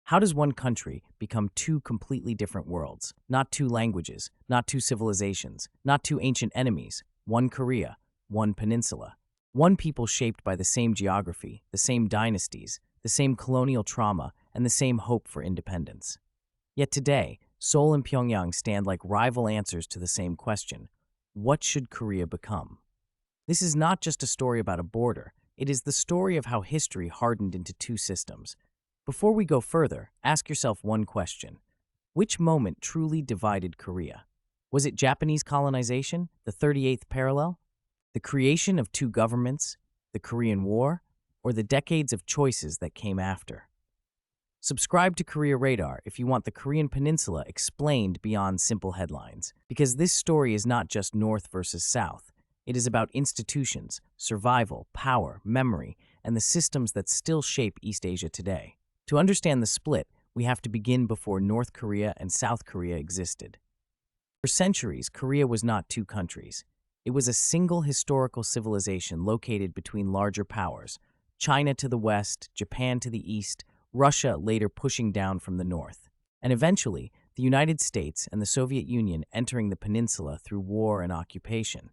How does one country become two completely different worlds? Not two languages, not two civilizations, not two ancient enemies. One Korea, one peninsula. One people shaped by the same geography, the same dynasties, the same colonial trauma, and the same hope for independence. Yet today, Seoul and Pyongyang stand like rival answers to the same question: what should Korea become? This is not just a story about a border, it is the story of how history hardened into two systems. Before we go further, ask yourself one question. Which moment truly divided Korea? Was it Japanese colonization, the 38th parallel, the creation of two governments, the Korean War, or the decades of choices that came after? Subscribe to Korea Radar if you want the Korean Peninsula explained beyond simple headlines, because this story is not just North versus South. It is about institutions, survival, power, memory, and the systems that still shape East Asia today. To understand the split, we have to begin before North Korea and South Korea existed. For centuries, Korea was not two countries. It was a single historical civilization located between larger powers: China to the west, Japan to the east, Russia later pushing down from the north, and eventually the United States and the Soviet Union entering the peninsula through war and occupation.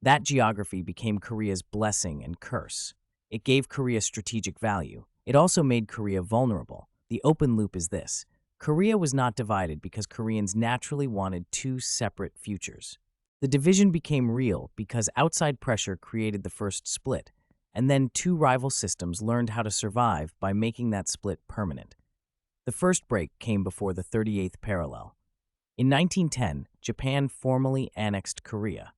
That geography became Korea's blessing and curse. It gave Korea strategic value. It also made Korea vulnerable. The open loop is this: Korea was not divided because Koreans naturally wanted two separate futures. The division became real because outside pressure created the first split, and then two rival systems learned how to survive by making that split permanent. The first break came before the 38th parallel. In 1910, Japan formally annexed Korea.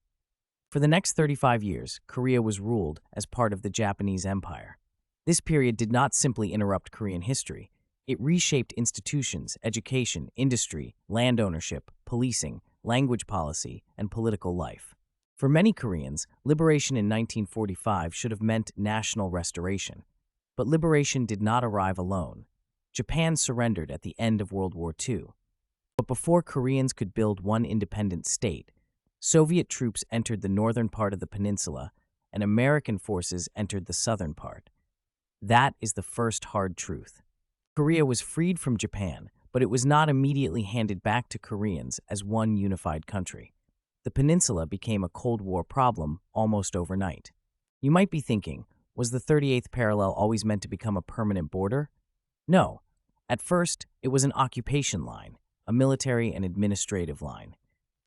For the next 35 years, Korea was ruled as part of the Japanese Empire. This period did not simply interrupt Korean history. It reshaped institutions, education, industry, land ownership, policing, language policy, and political life. For many Koreans, liberation in 1945 should have meant national restoration. But liberation did not arrive alone. Japan surrendered at the end of World War II. But before Koreans could build one independent state, Soviet troops entered the northern part of the peninsula, and American forces entered the southern part. That is the first hard truth. Korea was freed from Japan, but it was not immediately handed back to Koreans as one unified country. The peninsula became a Cold War problem almost overnight. You might be thinking, was the 38th parallel always meant to become a permanent border? No. At first, it was an occupation line, a military and administrative line.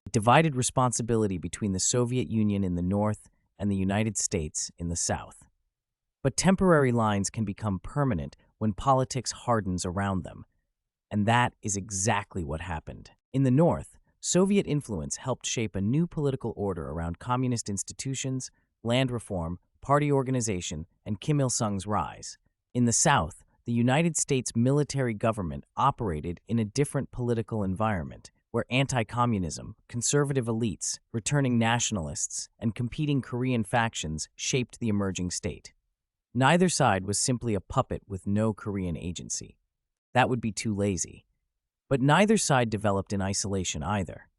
It divided responsibility between the Soviet Union in the north and the United States in the south. But temporary lines can become permanent when politics hardens around them. And that is exactly what happened. In the north, Soviet influence helped shape a new political order around communist institutions, land reform, party organization, and Kim Il-sung's rise. In the south, the United States military government operated in a different political environment, where anti-communism, conservative elites, returning nationalists, and competing Korean factions shaped the emerging state. Neither side was simply a puppet with no Korean agency. That would be too lazy. But neither side developed in isolation either.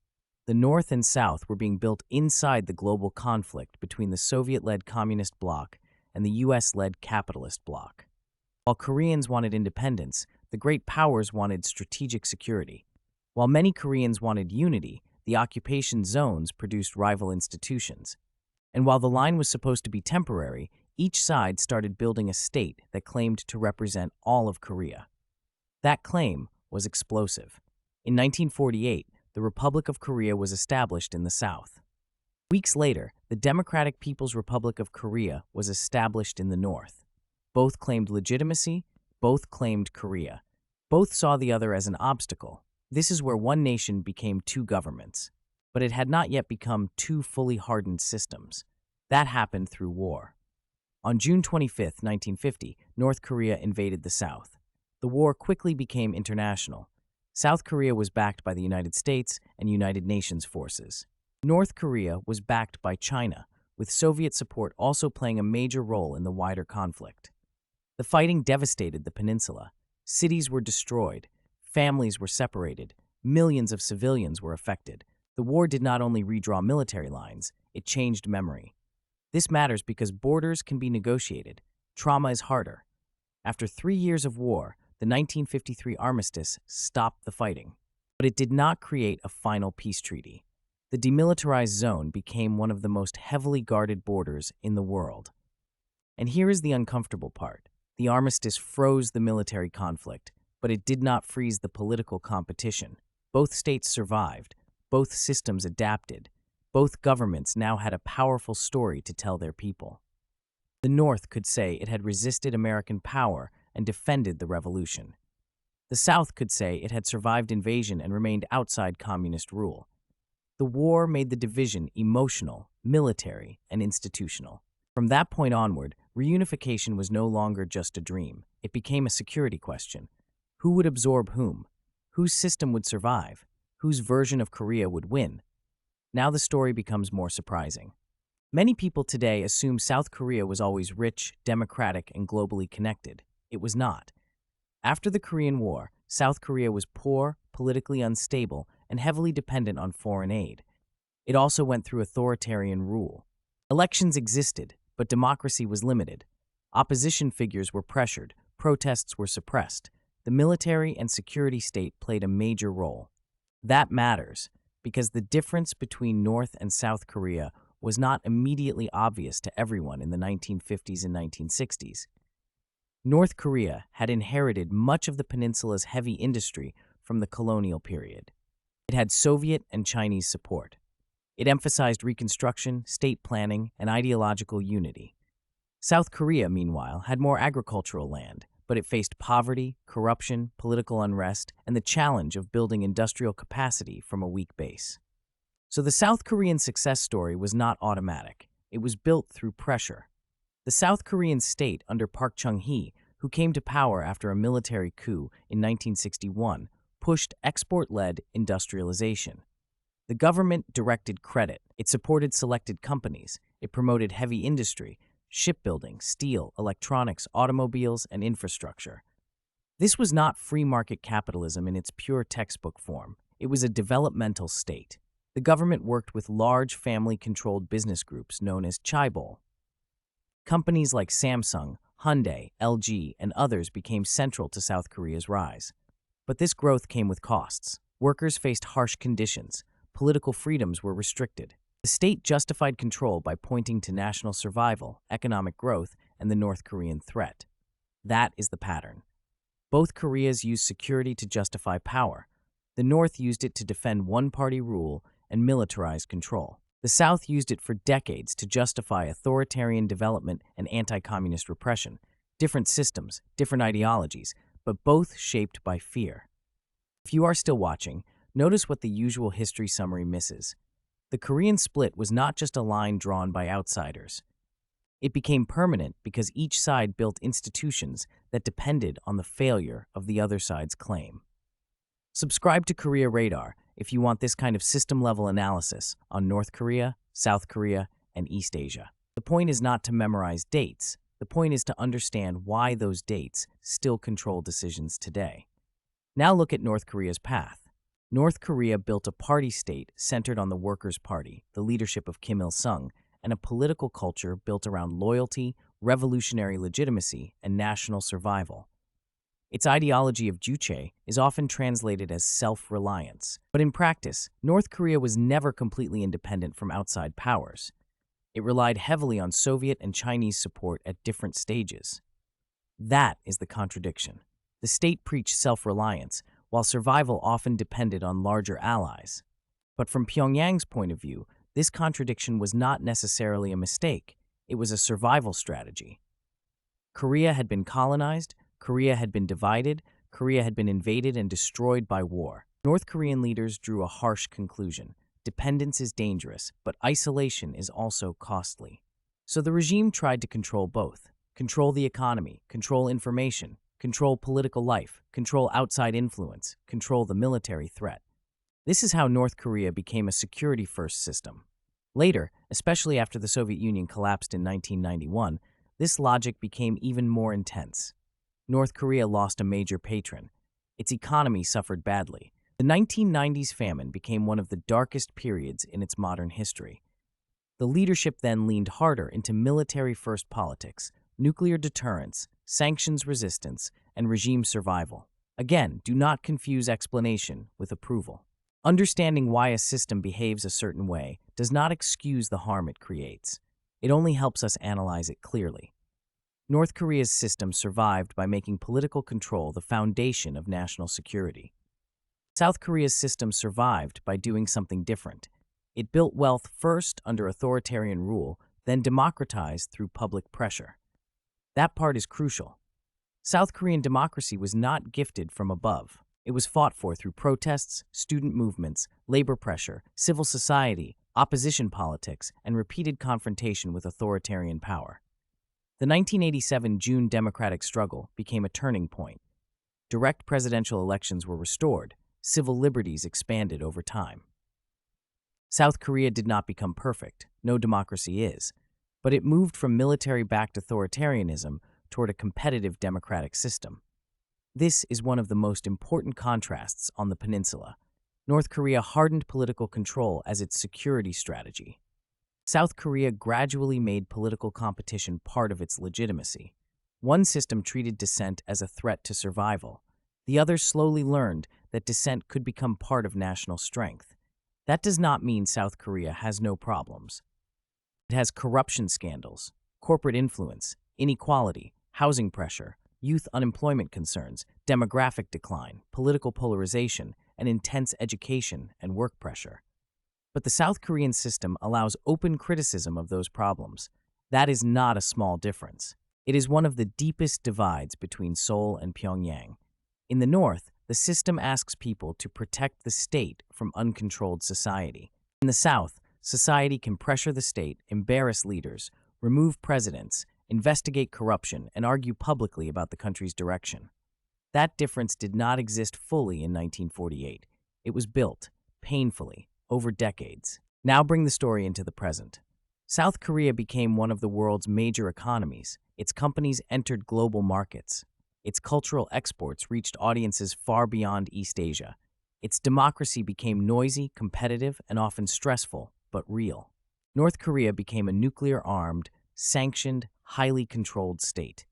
The North and South were being built inside the global conflict between the Soviet-led communist bloc and the US-led capitalist bloc. While Koreans wanted independence, the great powers wanted strategic security. While many Koreans wanted unity, the occupation zones produced rival institutions. And while the line was supposed to be temporary, each side started building a state that claimed to represent all of Korea. That claim was explosive. In 1948, the Republic of Korea was established in the South. Weeks later, the Democratic People's Republic of Korea was established in the North. Both claimed legitimacy, both claimed Korea. Both saw the other as an obstacle. This is where one nation became two governments. But it had not yet become two fully hardened systems. That happened through war. On June 25, 1950, North Korea invaded the South. The war quickly became international. South Korea was backed by the United States and United Nations forces. North Korea was backed by China, with Soviet support also playing a major role in the wider conflict. The fighting devastated the peninsula. Cities were destroyed, families were separated, millions of civilians were affected. The war did not only redraw military lines, it changed memory. This matters because borders can be negotiated. Trauma is harder. After 3 years of war, the 1953 armistice stopped the fighting. But it did not create a final peace treaty. The demilitarized zone became one of the most heavily guarded borders in the world. And here is the uncomfortable part. The armistice froze the military conflict, but it did not freeze the political competition. Both states survived. Both systems adapted. Both governments now had a powerful story to tell their people. The North could say it had resisted American power and defended the revolution. The South could say it had survived invasion and remained outside communist rule. The war made the division emotional, military, and institutional. From that point onward, reunification was no longer just a dream. It became a security question. Who would absorb whom? Whose system would survive? Whose version of Korea would win? Now the story becomes more surprising. Many people today assume South Korea was always rich, democratic, and globally connected. It was not. After the Korean War, South Korea was poor, politically unstable, and heavily dependent on foreign aid. It also went through authoritarian rule. Elections existed, but democracy was limited. Opposition figures were pressured, protests were suppressed. The military and security state played a major role. That matters, because the difference between North and South Korea was not immediately obvious to everyone in the 1950s and 1960s. North Korea had inherited much of the peninsula's heavy industry from the colonial period. It had Soviet and Chinese support. It emphasized reconstruction, state planning, and ideological unity. South Korea, meanwhile, had more agricultural land, but it faced poverty, corruption, political unrest, and the challenge of building industrial capacity from a weak base. So the South Korean success story was not automatic. It was built through pressure. The South Korean state under Park Chung-hee, who came to power after a military coup in 1961, pushed export-led industrialization. The government directed credit. It supported selected companies. It promoted heavy industry, shipbuilding, steel, electronics, automobiles, and infrastructure. This was not free market capitalism in its pure textbook form. It was a developmental state. The government worked with large family-controlled business groups known as chaebol. Companies like Samsung, Hyundai, LG, and others became central to South Korea's rise. But this growth came with costs. Workers faced harsh conditions. Political freedoms were restricted. The state justified control by pointing to national survival, economic growth, and the North Korean threat. That is the pattern. Both Koreas used security to justify power. The North used it to defend one-party rule and militarized control. The South used it for decades to justify authoritarian development and anti-communist repression. Different systems, different ideologies, but both shaped by fear. If you are still watching, notice what the usual history summary misses. The Korean split was not just a line drawn by outsiders. It became permanent because each side built institutions that depended on the failure of the other side's claim. Subscribe to Korea Radar if you want this kind of system-level analysis on North Korea, South Korea, and East Asia. The point is not to memorize dates. The point is to understand why those dates still control decisions today. Now look at North Korea's path. North Korea built a party state centered on the Workers' Party, the leadership of Kim Il-sung, and a political culture built around loyalty, revolutionary legitimacy, and national survival. Its ideology of juche is often translated as self-reliance. But in practice, North Korea was never completely independent from outside powers. It relied heavily on Soviet and Chinese support at different stages. That is the contradiction. The state preached self-reliance, while survival often depended on larger allies. But from Pyongyang's point of view, this contradiction was not necessarily a mistake. It was a survival strategy. Korea had been colonized, Korea had been divided, Korea had been invaded and destroyed by war. North Korean leaders drew a harsh conclusion. Dependence is dangerous, but isolation is also costly. So the regime tried to control both. Control the economy, control information, control political life, control outside influence, control the military threat. This is how North Korea became a security-first system. Later, especially after the Soviet Union collapsed in 1991, this logic became even more intense. North Korea lost a major patron. Its economy suffered badly. The 1990s famine became one of the darkest periods in its modern history. The leadership then leaned harder into military-first politics, nuclear deterrence, sanctions resistance, and regime survival. Again, do not confuse explanation with approval. Understanding why a system behaves a certain way does not excuse the harm it creates. It only helps us analyze it clearly. North Korea's system survived by making political control the foundation of national security. South Korea's system survived by doing something different. It built wealth first under authoritarian rule, then democratized through public pressure. That part is crucial. South Korean democracy was not gifted from above. It was fought for through protests, student movements, labor pressure, civil society, opposition politics, and repeated confrontation with authoritarian power. The 1987 June democratic struggle became a turning point. Direct presidential elections were restored, civil liberties expanded over time. South Korea did not become perfect, no democracy is, but it moved from military-backed authoritarianism toward a competitive democratic system. This is one of the most important contrasts on the peninsula. North Korea hardened political control as its security strategy. South Korea gradually made political competition part of its legitimacy. One system treated dissent as a threat to survival. The other slowly learned that dissent could become part of national strength. That does not mean South Korea has no problems. It has corruption scandals, corporate influence, inequality, housing pressure, youth unemployment concerns, demographic decline, political polarization, and intense education and work pressure. But the South Korean system allows open criticism of those problems. That is not a small difference. It is one of the deepest divides between Seoul and Pyongyang. In the north, the system asks people to protect the state from uncontrolled society. In the south, society can pressure the state, embarrass leaders, remove presidents, investigate corruption, and argue publicly about the country's direction. That difference did not exist fully in 1948. It was built, painfully, over decades. Now bring the story into the present. South Korea became one of the world's major economies. Its companies entered global markets. Its cultural exports reached audiences far beyond East Asia. Its democracy became noisy, competitive, and often stressful, but real. North Korea became a nuclear-armed, sanctioned, highly controlled state.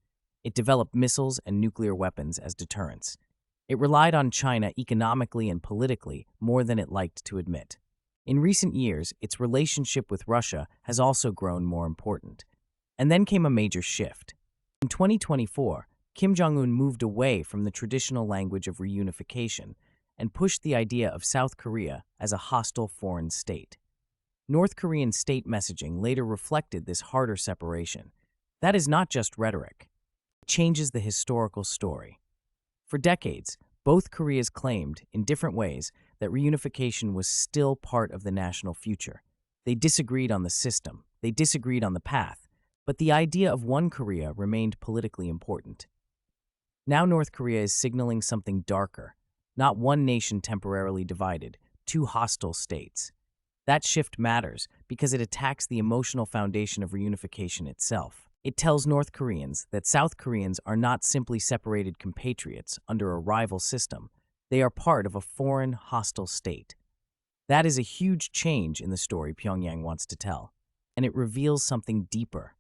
It developed missiles and nuclear weapons as deterrents. It relied on China economically and politically more than it liked to admit. In recent years, its relationship with Russia has also grown more important. And then came a major shift. In 2024, Kim Jong-un moved away from the traditional language of reunification and pushed the idea of South Korea as a hostile foreign state. North Korean state messaging later reflected this harder separation. That is not just rhetoric. It changes the historical story. For decades, both Koreas claimed, in different ways, that reunification was still part of the national future. They disagreed on the system, they disagreed on the path, but the idea of one Korea remained politically important. Now North Korea is signaling something darker, not one nation temporarily divided, two hostile states. That shift matters because it attacks the emotional foundation of reunification itself. It tells North Koreans that South Koreans are not simply separated compatriots under a rival system. They are part of a foreign, hostile state. That is a huge change in the story Pyongyang wants to tell, and it reveals something deeper.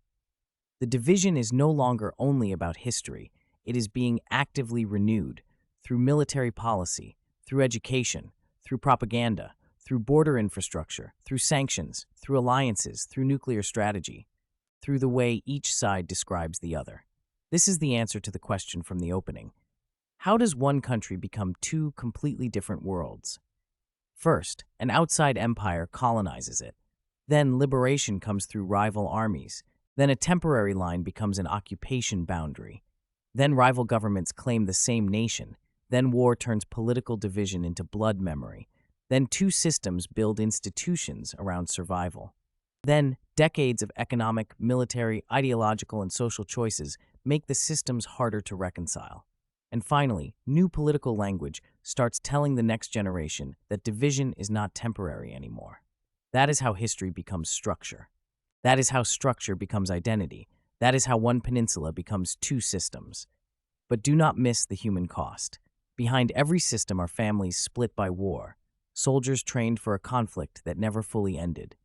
The division is no longer only about history. It is being actively renewed through military policy, through education, through propaganda, through border infrastructure, through sanctions, through alliances, through nuclear strategy, through the way each side describes the other. This is the answer to the question from the opening. How does one country become two completely different worlds? First, an outside empire colonizes it. Then liberation comes through rival armies. Then a temporary line becomes an occupation boundary. Then rival governments claim the same nation. Then war turns political division into blood memory. Then two systems build institutions around survival. Then decades of economic, military, ideological, and social choices make the systems harder to reconcile. And finally, new political language starts telling the next generation that division is not temporary anymore. That is how history becomes structure. That is how structure becomes identity. That is how one peninsula becomes two systems. But do not miss the human cost. Behind every system are families split by war, soldiers trained for a conflict that never fully ended,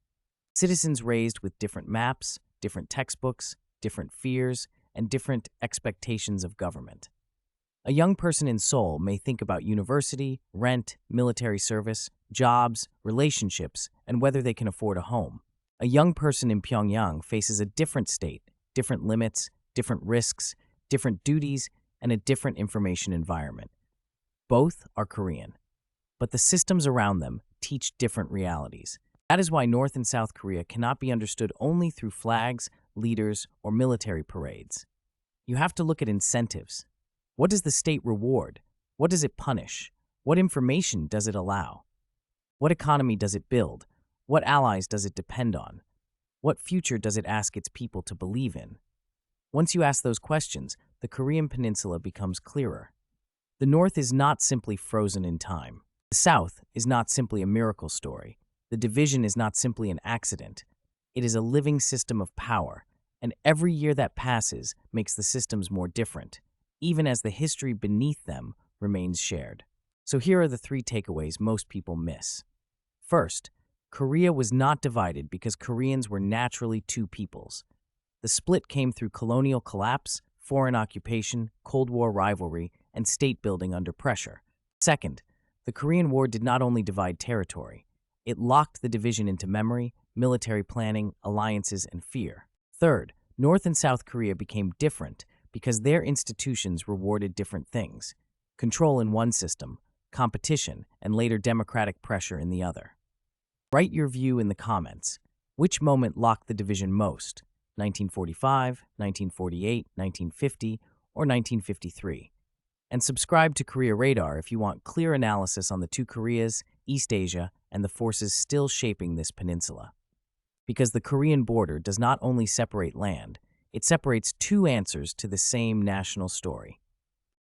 citizens raised with different maps, different textbooks, different fears, and different expectations of government. A young person in Seoul may think about university, rent, military service, jobs, relationships, and whether they can afford a home. A young person in Pyongyang faces a different state, different limits, different risks, different duties, and a different information environment. Both are Korean, but the systems around them teach different realities. That is why North and South Korea cannot be understood only through flags, leaders, or military parades. You have to look at incentives. What does the state reward? What does it punish? What information does it allow? What economy does it build? What allies does it depend on? What future does it ask its people to believe in? Once you ask those questions, the Korean Peninsula becomes clearer. The North is not simply frozen in time. The South is not simply a miracle story. The division is not simply an accident. It is a living system of power, and every year that passes makes the systems more different, even as the history beneath them remains shared. So here are the 3 takeaways most people miss. First, Korea was not divided because Koreans were naturally 2 peoples. The split came through colonial collapse, foreign occupation, Cold War rivalry, and state building under pressure. Second, the Korean War did not only divide territory, it locked the division into memory, military planning, alliances, and fear. Third, North and South Korea became different because their institutions rewarded different things: control in one system, competition, and later democratic pressure in the other. Write your view in the comments. Which moment locked the division most? 1945, 1948, 1950, or 1953? And subscribe to Korea Radar if you want clear analysis on the 2 Koreas, East Asia, and the forces still shaping this peninsula. Because the Korean border does not only separate land, it separates 2 answers to the same national story.